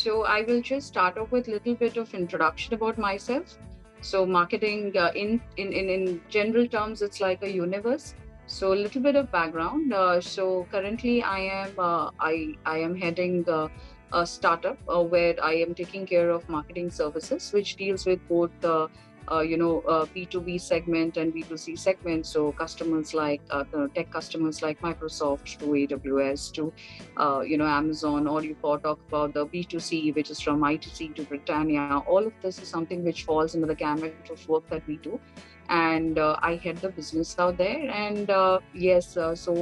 So I will just start off with a little bit of introduction about myself. So marketing in general terms, it's like a universe. So a little bit of background. So currently I am heading a startup where I am taking care of marketing services, which deals with both B2B segment and B2C segment. So customers like the tech customers like Microsoft to AWS to Amazon, or you talk about the B2C, which is from ITC to Britannia. All of this is something which falls into the gamut of work that we do. And I head the business out there. And so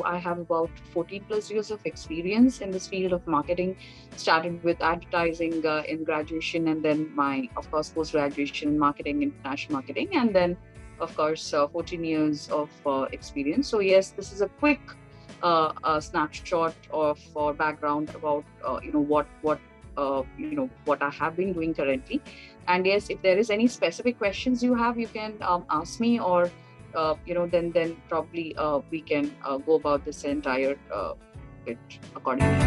I have about 14 plus years of experience in this field of marketing. Started with advertising in graduation, and then my, of course, post graduation in marketing, international marketing, and then, of course, 14 years of experience. So yes, this is a quick snapshot of background about what I have been doing currently. And yes, if there is any specific questions you have, you can ask me, or then probably we can go about this entire bit accordingly.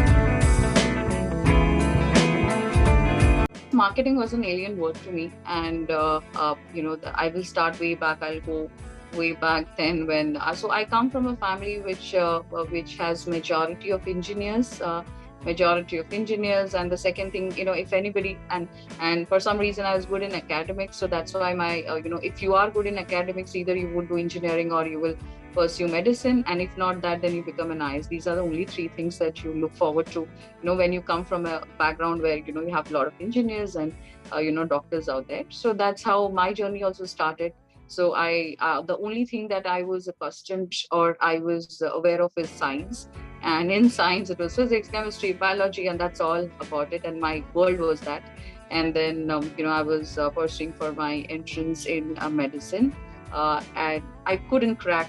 Marketing was an alien word to me, and I will start way back. I'll go way back then when. So I come from a family which has majority of engineers. And the second thing, if anybody, and for some reason I was good in academics, so that's why my if you are good in academics, either you would do engineering or you will pursue medicine, and if not that, then you become an IS. These are the only three things that you look forward to, when you come from a background where you have a lot of engineers and doctors out there. So that's how my journey also started. So the only thing that I was accustomed or I was aware of is science. And in science, it was physics, chemistry, biology, and that's all about it. And my world was that. And then, I was pursuing for my entrance in medicine. And I couldn't crack,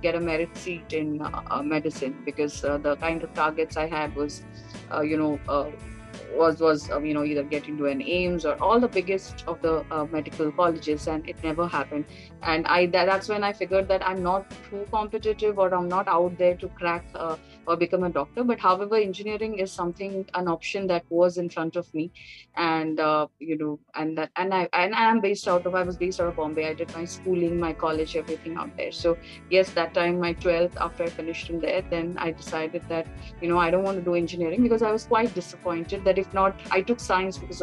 get a merit seat in medicine, because the kind of targets I had was, either get into an AIMS or all the biggest of the medical colleges, and it never happened. And that's when I figured that I'm not too competitive, or I'm not out there to crack or become a doctor. But however, engineering is an option that was in front of me. And I was based out of Bombay. I did my schooling, my college, everything out there. So yes, that time, my 12th, after I finished in there, then I decided that I don't want to do engineering, because I was quite disappointed that if not, I took science because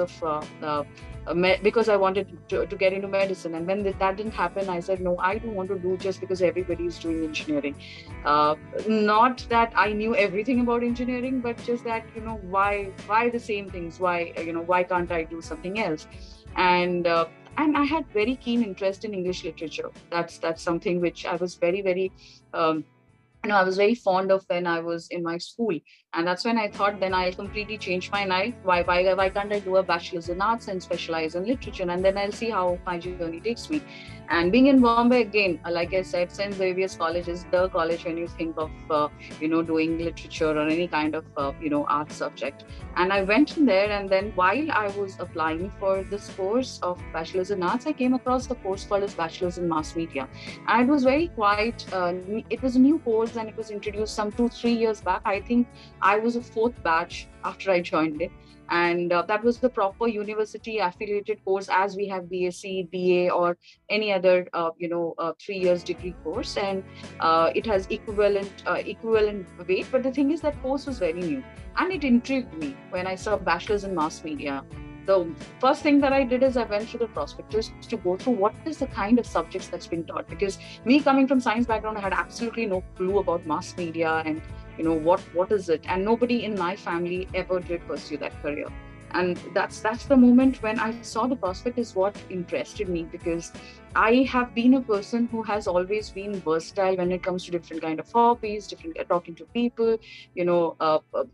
I wanted to get into medicine. And when that didn't happen, I said, no, I don't want to do just because everybody is doing engineering. Not that I knew everything about engineering, but just that, why the same things? Why can't I do something else? And I had very keen interest in English literature. That's something which I was very, very I was very fond of when I was in my school. And that's when I thought, then I'll completely change my life. Why can't I do a bachelor's in arts and specialize in literature? And then I'll see how my journey takes me. And being in Bombay, again, like I said, St. Xavier's College is the college when you think of, doing literature or any kind of, art subject. And I went in there, and then while I was applying for this course of bachelor's in arts, I came across the course called as bachelor's in mass media. And it was it was a new course, and it was introduced some 2-3 years back. I think I was a fourth batch after I joined it. And that was the proper university affiliated course, as we have BSc, BA, or any other 3 years degree course. And it has equivalent weight. But the thing is, that course was very new, and it intrigued me when I saw bachelor's in mass media. The first thing that I did is I went through the prospectus to go through what is the kind of subjects that's been taught. Because me coming from science background, I had absolutely no clue about mass media and what is it. And nobody in my family ever did pursue that career. And that's the moment when I saw the prospect is what interested me, because I have been a person who has always been versatile when it comes to different kind of hobbies, different talking to people.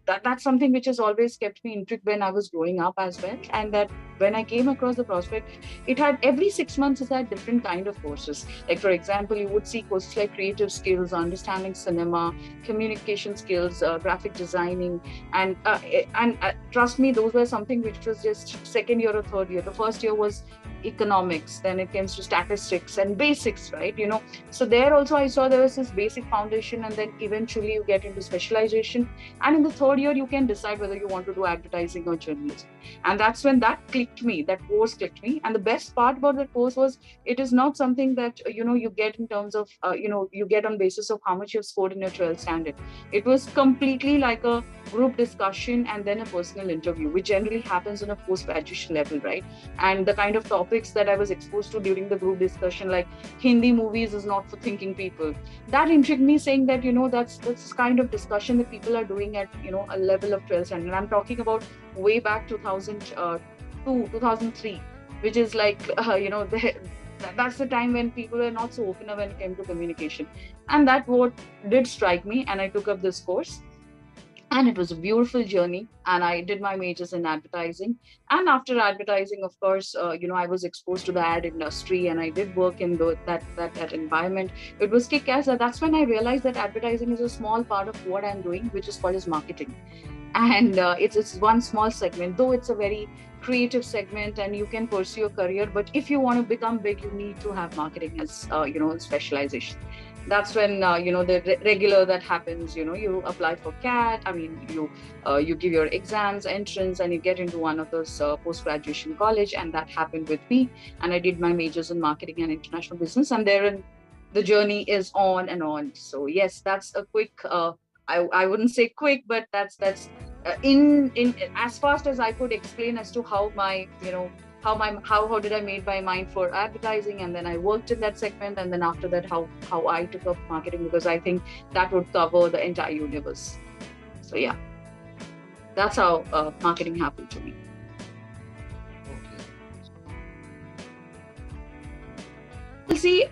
That's something which has always kept me intrigued when I was growing up as well. And that when I came across the prospect, it had every 6 months it had different kind of courses. Like for example, you would see courses like creative skills, understanding cinema, communication skills, graphic designing, and trust me, those were something which was just second year or third year. The first year was economics, then it comes to statistics and basics, right? So there also I saw there was this basic foundation, and then eventually you get into specialization. And in the third year, you can decide whether you want to do advertising or journalism. And that's when that course clicked me. And the best part about that course was it is not something that, you get in terms of, you get on basis of how much you've scored in your 12th standard. It was completely like a group discussion and then a personal interview, which generally happens on a post-graduation level, right? And the kind of topics that I was exposed to during the group discussion, like Hindi movies is not for thinking people, that intrigued me, saying that, that's kind of discussion that people are doing at, a level of 12th standard. And I'm talking about way back 2002, 2003, which is like, that's the time when people were not so open when it came to communication. And that what did strike me, and I took up this course. And it was a beautiful journey, and I did my majors in advertising. And after advertising, of course, I was exposed to the ad industry, and I did work in that environment. It was kick-ass. That's when I realized that advertising is a small part of what I'm doing, which is called as marketing. And it's one small segment, though it's a very creative segment, and you can pursue a career. But if you want to become big, you need to have marketing as specialization. That's when the regular that happens. You apply for CAT. I mean, you give your exams, entrance, and you get into one of those post-graduation college. And that happened with me. And I did my majors in marketing and international business. And therein, the journey is on and on. So yes, that's a quick. I wouldn't say quick, but that's in as fast as I could explain as to how my how did I made my mind for advertising, and then I worked in that segment, and then after that how I took up marketing, because I think that would cover the entire universe. So yeah, that's how marketing happened to me. Well, see,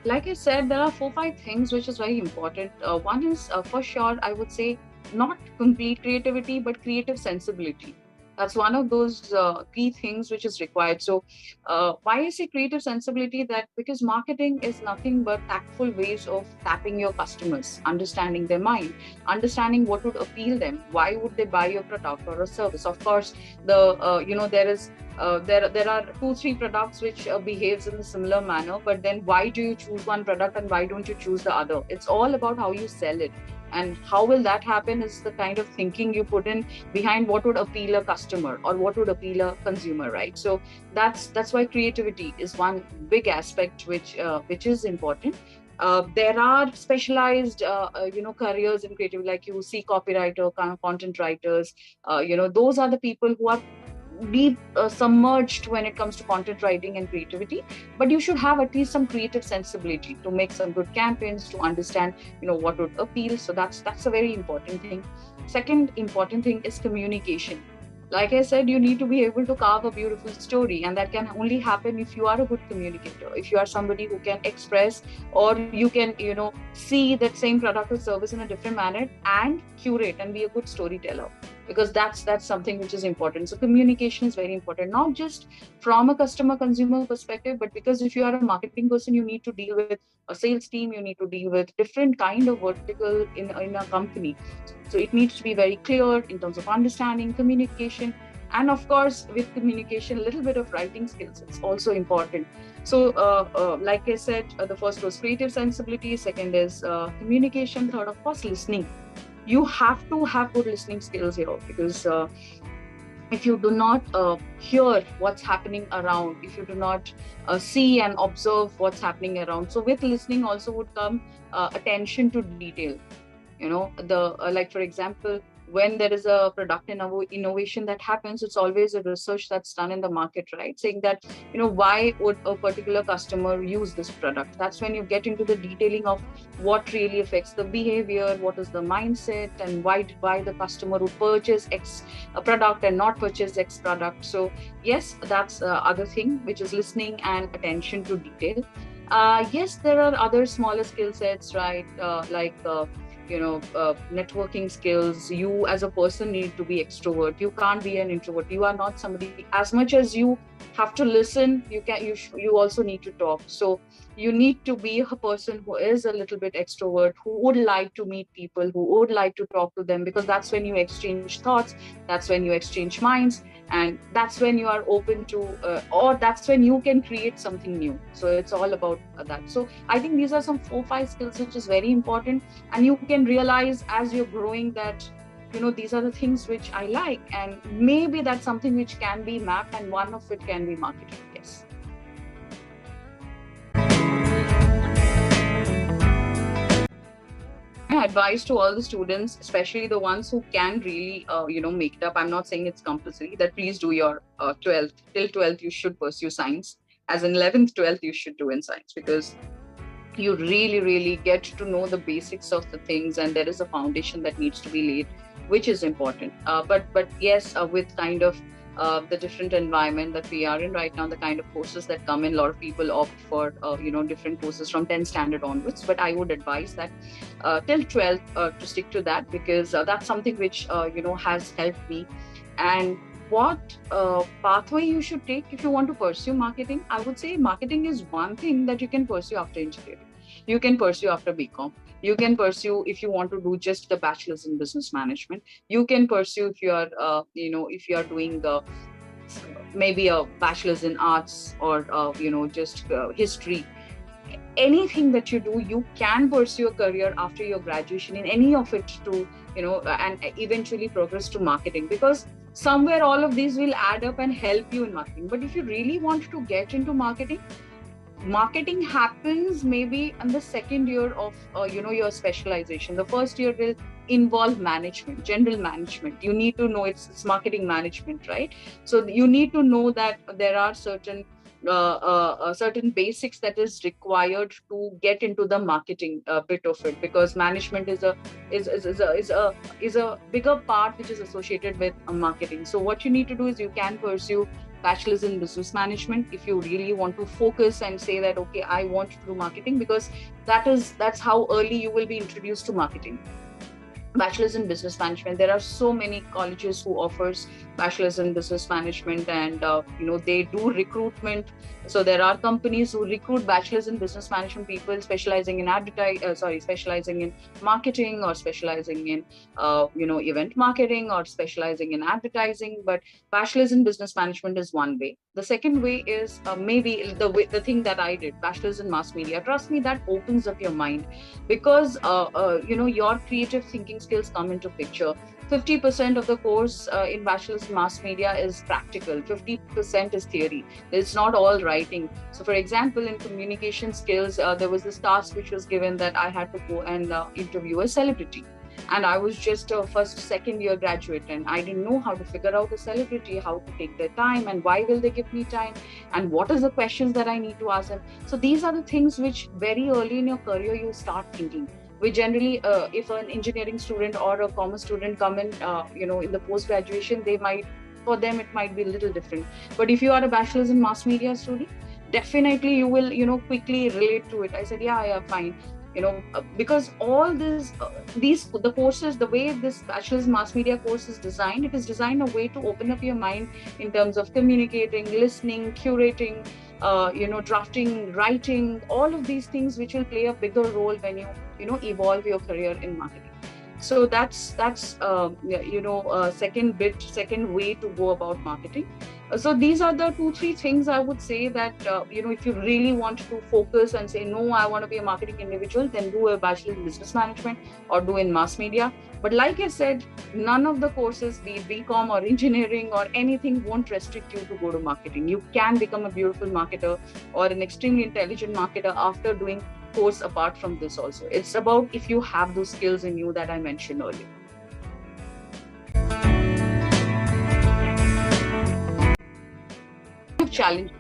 like I said, there are 4-5 things which is very important. One is for sure, I would say, not complete creativity, but creative sensibility. That's one of those key things which is required. So why I say creative sensibility, that because marketing is nothing but tactful ways of tapping your customers, understanding their mind, understanding what would appeal them, why would they buy your product or a service. Of course, there are 2-3 products which behaves in a similar manner, but then why do you choose one product and why don't you choose the other? It's all about how you sell it. And how will that happen is the kind of thinking you put in behind what would appeal a customer or what would appeal a consumer, right? So that's why creativity is one big aspect which is important. There are specialized careers in creativity, like you see copywriter, content writers. Those are the people who are deep submerged when it comes to content writing and creativity. But you should have at least some creative sensibility to make some good campaigns, to understand what would appeal. So that's a very important thing. Second important thing is communication. Like I said, you need to be able to carve a beautiful story, and that can only happen if you are a good communicator, if you are somebody who can express, or you can see that same product or service in a different manner and curate and be a good storyteller, because that's something which is important. So communication is very important, not just from a customer consumer perspective, but because if you are a marketing person, you need to deal with a sales team, you need to deal with different kind of vertical in a company. So it needs to be very clear in terms of understanding, communication, and of course with communication, a little bit of writing skills. It's also important. So like I said, the first was creative sensibility, second is communication, third of course listening. You have to have good listening skills here, because if you do not hear what's happening around, if you do not see and observe what's happening around, so with listening also would come attention to detail. Like for example, when there is a product innovation that happens, it's always a research that's done in the market, right? Saying that, why would a particular customer use this product? That's when you get into the detailing of what really affects the behavior, what is the mindset, and why the customer would purchase X product and not purchase X product. So yes, that's other thing, which is listening and attention to detail. Yes, there are other smaller skill sets, right? Networking skills. You as a person need to be extrovert. You can't be an introvert. You are not somebody, as much as you have to listen, you also need to talk. So you need to be a person who is a little bit extrovert, who would like to meet people, who would like to talk to them, because that's when you exchange thoughts, that's when you exchange minds. and that's when you are open to or that's when you can create something new. So it's all about that. So I think these are some 4-5 skills which is very important, and you can realize as you're growing that these are the things which I like, and maybe that's something which can be mapped, and one of it can be marketing. Yes. My advice to all the students, especially the ones who can really make it up, I'm not saying it's compulsory, that please do your 12th. Till 12th you should pursue science, as in 11th 12th you should do in science, because you really get to know the basics of the things, and there is a foundation that needs to be laid, which is important. But yes, with kind of the different environment that we are in right now, the kind of courses that come in, a lot of people opt for different courses from 10th standard onwards. But I would advise that till 12th to stick to that, because that's something which has helped me. And what pathway you should take if you want to pursue marketing, I would say marketing is one thing that you can pursue after engineering. You can pursue after BCom. You can pursue if you want to do just the bachelor's in business management. You can pursue if you are if you are doing maybe a bachelor's in arts, or just history. Anything that you do, you can pursue a career after your graduation in any of it, to and eventually progress to marketing, because somewhere all of these will add up and help you in marketing. But if you really want to get into marketing happens maybe in the second year of your specialization. The first year will involve management, general management. You need to know it's marketing management, right? So you need to know that there are certain basics that is required to get into the marketing bit of it, because management is a bigger part which is associated with marketing. So what you need to do is you can pursue bachelor's in business management if you really want to focus and say that, okay, I want to do marketing, because that's how early you will be introduced to marketing. Bachelor's in business management, there are so many colleges who offers bachelor's in business management, and they do recruitment. So there are companies who recruit bachelor's in business management people specializing in specializing in marketing, or specializing in event marketing, or specializing in advertising. But bachelor's in business management is one way. The second way is maybe the thing that I did, bachelor's in mass media. Trust me, that opens up your mind, because your creative thinking skills come into picture. 50% of the course in bachelor's mass media is practical, 50% is theory. It's not all writing. So for example, in communication skills, there was this task which was given that I had to go and interview a celebrity. And I was just a second year graduate, and I didn't know how to figure out a celebrity, how to take their time, and why will they give me time, and what is the questions that I need to ask them. So these are the things which very early in your career you start thinking. We generally, if an engineering student or a commerce student come in, in the post-graduation, for them it might be a little different. But if you are a bachelor's in mass media student, definitely you will, quickly relate to it. I said, yeah, fine. Because all the courses, the way this bachelor's mass media course is designed, it is designed a way to open up your mind in terms of communicating, listening, curating, drafting, writing, all of these things which will play a bigger role when you evolve your career in marketing. So that's second way to go about marketing. So these are the 2-3 things I would say that if you really want to focus and say, no, I want to be a marketing individual, then do a bachelor in business management or do in mass media. But like I said, none of the courses, be it BCom or engineering or anything, won't restrict you to go to marketing. You can become a beautiful marketer or an extremely intelligent marketer after doing course apart from this also. It's about if you have those skills in you that I mentioned earlier. Challenge.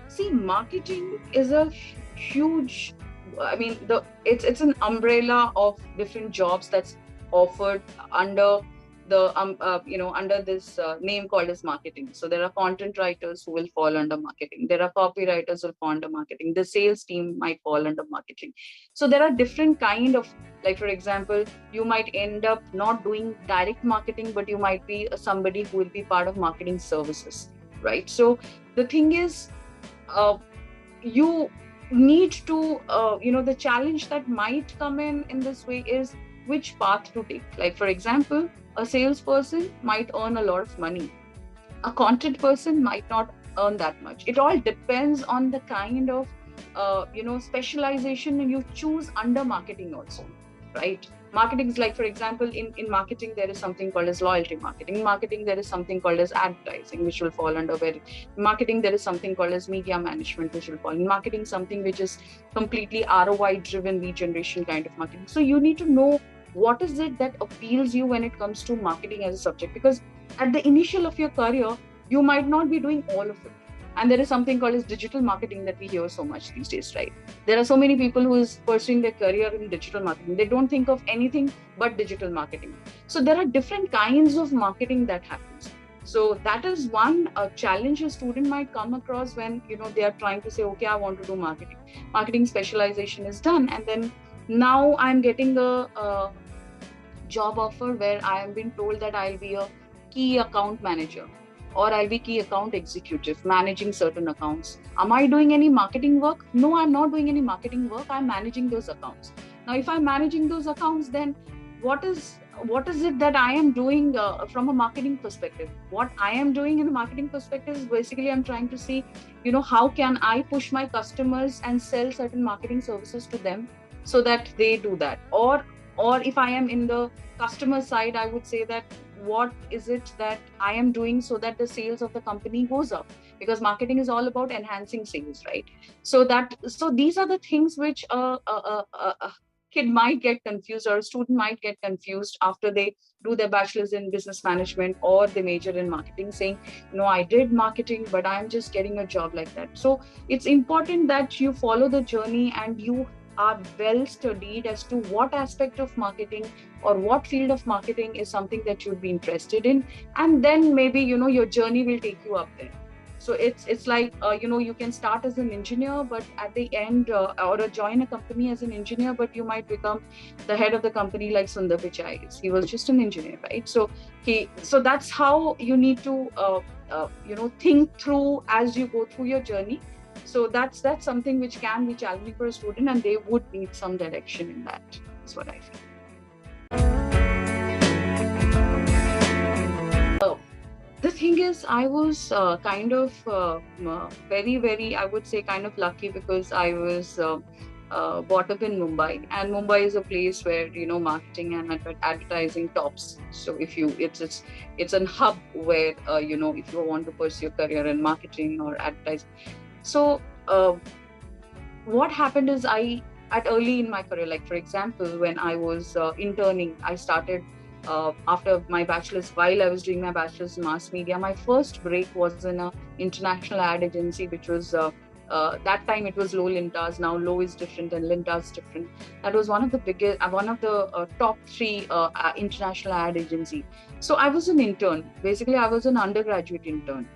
See, marketing is a huge, it's an umbrella of different jobs that's offered under the under this name called as marketing. So there are content writers who will fall under marketing. There are copywriters who will fall under marketing. The sales team might fall under marketing. So there are different kind of, like for example, you might end up not doing direct marketing, but you might be somebody who will be part of marketing services, right? So the thing is, you need to, the challenge that might come in this way is which path to take. Like for example, a salesperson might earn a lot of money. A content person might not earn that much. It all depends on the kind of specialization you choose under marketing also, right? Marketing is like, for example, in marketing there is something called as loyalty marketing. In marketing there is something called as advertising, which will fall under very. In marketing there is something called as media management, which will fall in marketing, something which is completely ROI driven lead generation kind of marketing. So you need to know what is it that appeals you when it comes to marketing as a subject, because at the initial of your career you might not be doing all of it. And there is something called as digital marketing that we hear so much these days, right? There are so many people who is pursuing their career in digital marketing. They don't think of anything but digital marketing. So there are different kinds of marketing that happens. So that is one challenge a student might come across when they are trying to say, okay, I want to do marketing. Marketing specialization is done, and then now I'm getting a job offer where I am being told that I'll be a key account manager, or I'll be key account executive managing certain accounts. Am I doing any marketing work? No, I'm not doing any marketing work. I'm managing those accounts. Now, if I'm managing those accounts, then what is it that I am doing from a marketing perspective? What I am doing in a marketing perspective is basically I'm trying to see, how can I push my customers and sell certain marketing services to them so that they do that. Or if I am in the customer side, I would say that what is it that I am doing so that the sales of the company goes up, because marketing is all about enhancing sales, right? So these are the things which a kid might get confused, or a student might get confused after they do their bachelor's in business management or they major in marketing, saying, no, I did marketing, but I'm just getting a job like that. So it's important that you follow the journey and you are well studied as to what aspect of marketing or what field of marketing is something that you'd be interested in, and then maybe your journey will take you up there. So it's like you can start as an engineer, but at the end or join a company as an engineer, but you might become the head of the company like Sundar Pichai is. He was just an engineer, right? So that's how you need to think through as you go through your journey. So that's something which can be challenging for a student, and they would need some direction in that. That's what I feel. The thing is, I was kind of very, very, I would say, kind of lucky, because I was brought up in Mumbai, and Mumbai is a place where marketing and advertising tops. So it's a hub where if you want to pursue your career in marketing or advertising. So what happened is, at early in my career, like for example, when I was interning, I started after my bachelor's. While I was doing my bachelor's in mass media, my first break was in an international ad agency, which was that time it was Low Lintas. Now Low is different and Lintas different. That was one of the biggest, one of the top 3 international ad agency. So I was an intern. Basically, I was an undergraduate intern.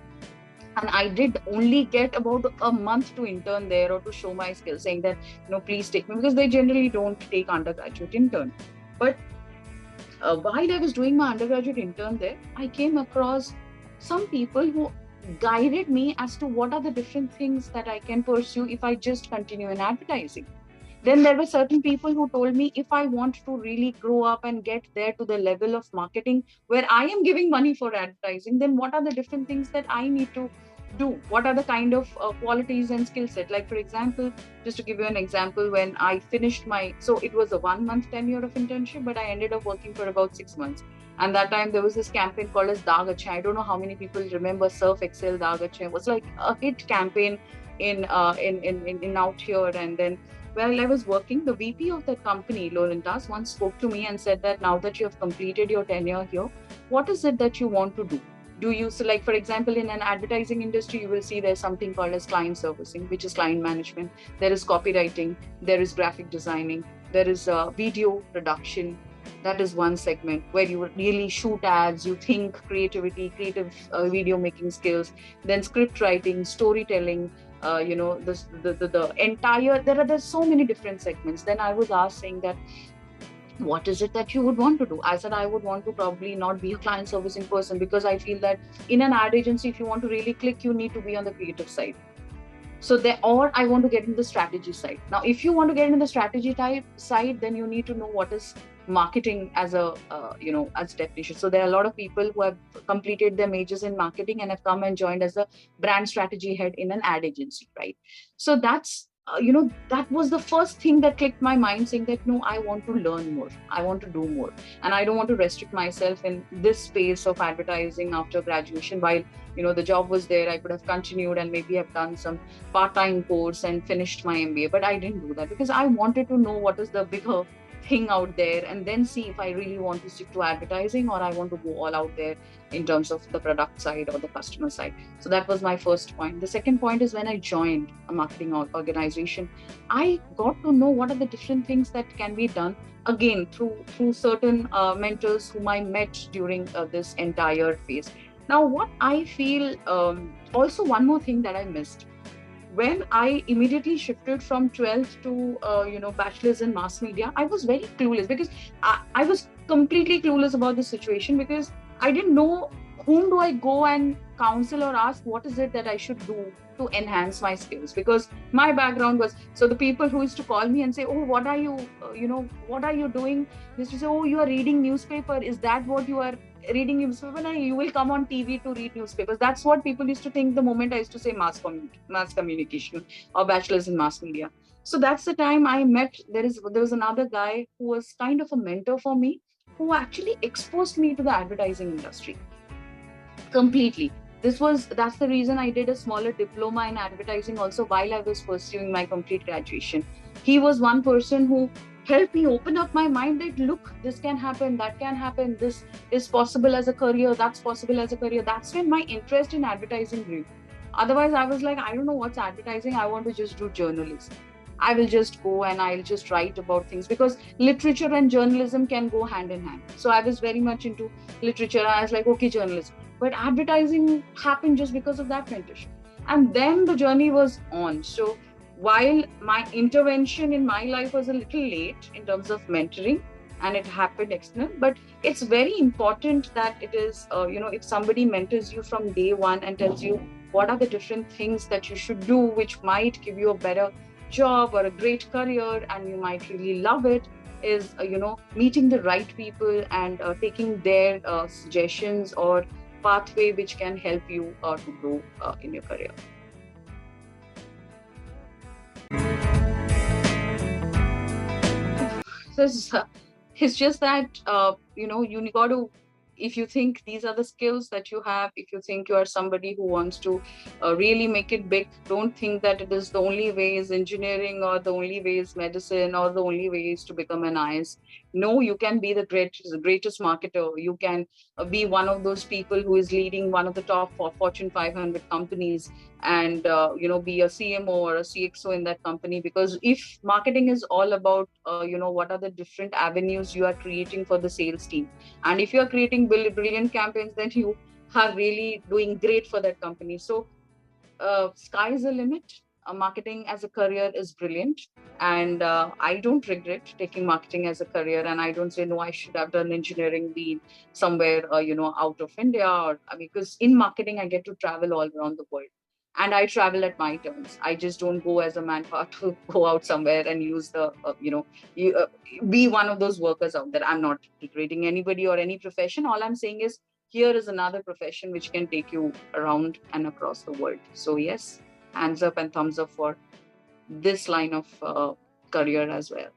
And I did only get about a month to intern there, or to show my skills, saying that, please take me, because they generally don't take undergraduate intern. But while I was doing my undergraduate intern there, I came across some people who guided me as to what are the different things that I can pursue if I just continue in advertising. Then there were certain people who told me, if I want to really grow up and get there to the level of marketing where I am giving money for advertising, then what are the different things that I need to do? What are the kind of qualities and skill set? Like, for example, just to give you an example, when I finished so it was a 1-month tenure of internship, but I ended up working for about 6 months. And that time there was this campaign called as Daag Achhe. I don't know how many people remember Surf Excel Daag Achhe. It was like a hit campaign in out here. And then while I was working, the VP of that company, Low Lintas, once spoke to me and said that, now that you have completed your tenure here, what is it that you want to do? So like, for example, in an advertising industry, you will see there's something called as client servicing, which is client management. There is copywriting, there is graphic designing, there is video production. That is one segment where you really shoot ads, you think creative video making skills, then script writing, storytelling, the entire, there's so many different segments. Then I was asked, saying that, what is it that you would want to do? I said, I would want to probably not be a client servicing person, because I feel that in an ad agency, if you want to really click, you need to be on the creative side. So there, or I want to get into the strategy side. Now, if you want to get into the strategy type side, then you need to know what is marketing as a as definition. So there are a lot of people who have completed their majors in marketing and have come and joined as a brand strategy head in an ad agency, right? So that's that was the first thing that clicked my mind, saying that no, I want to learn more, I want to do more, and I don't want to restrict myself in this space of advertising after graduation. While the job was there, I could have continued and maybe have done some part-time course and finished my MBA, but I didn't do that because I wanted to know what is the bigger thing out there, and then see if I really want to stick to advertising or I want to go all out there in terms of the product side or the customer side. So that was my first point. The second point is when I joined a marketing organization, I got to know what are the different things that can be done, again through certain mentors whom I met during this entire phase. Now, what I feel, also one more thing that I missed when I immediately shifted from 12th to bachelor's in mass media, I was very clueless because I was completely clueless about the situation, because I didn't know whom do I go and counsel or ask what is it that I should do to enhance my skills, because my background was, so the people who used to call me and say, oh, what are you what are you doing, they used to say, oh, you are reading newspaper, is that what you are reading newspaper? No, you will come on TV to read newspapers. That's what people used to think the moment I used to say mass communication or bachelor's in mass media. So that's the time I met. There was another guy who was kind of a mentor for me, who actually exposed me to the advertising industry completely. That's the reason I did a smaller diploma in advertising also while I was pursuing my complete graduation. He was one person who helped me open up my mind that look, this can happen, that can happen, this is possible as a career, that's possible as a career. That's when my interest in advertising grew. Otherwise, I was like, I don't know what's advertising, I want to just do journalism. I will just go and I'll just write about things, because literature and journalism can go hand in hand. So I was very much into literature. I was like, okay, journalism. But advertising happened just because of that mentorship. And then the journey was on. So while my intervention in my life was a little late in terms of mentoring, and it happened external, but it's very important that it is, if somebody mentors you from day one and tells you what are the different things that you should do, which might give you a better job or a great career and you might really love it, is meeting the right people and taking their suggestions or pathway which can help you to grow in your career. So it's just that you got to, if you think these are the skills that you have, if you think you are somebody who wants to really make it big, don't think that it is the only way is engineering or the only way is medicine or the only way is to become an IS. No, you can be the greatest marketer. You can be one of those people who is leading one of the top Fortune 500 companies, and be a CMO or a CXO in that company. Because if marketing is all about what are the different avenues you are creating for the sales team, and if you are creating brilliant campaigns, then you are really doing great for that company. So sky is the limit. Marketing as a career is brilliant, and I don't regret taking marketing as a career. And I don't say no, I should have done engineering, be somewhere out of India, or because in marketing I get to travel all around the world, and I travel at my terms. I just don't go as a manpower to go out somewhere and use the you, be one of those workers out there. I'm not degrading anybody or any profession. All I'm saying is, here is another profession which can take you around and across the world. So yes, hands up and thumbs up for this line of career as well.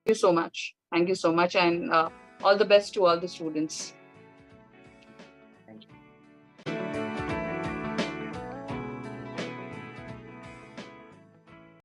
Thank you so much. Thank you so much. And all the best to all the students.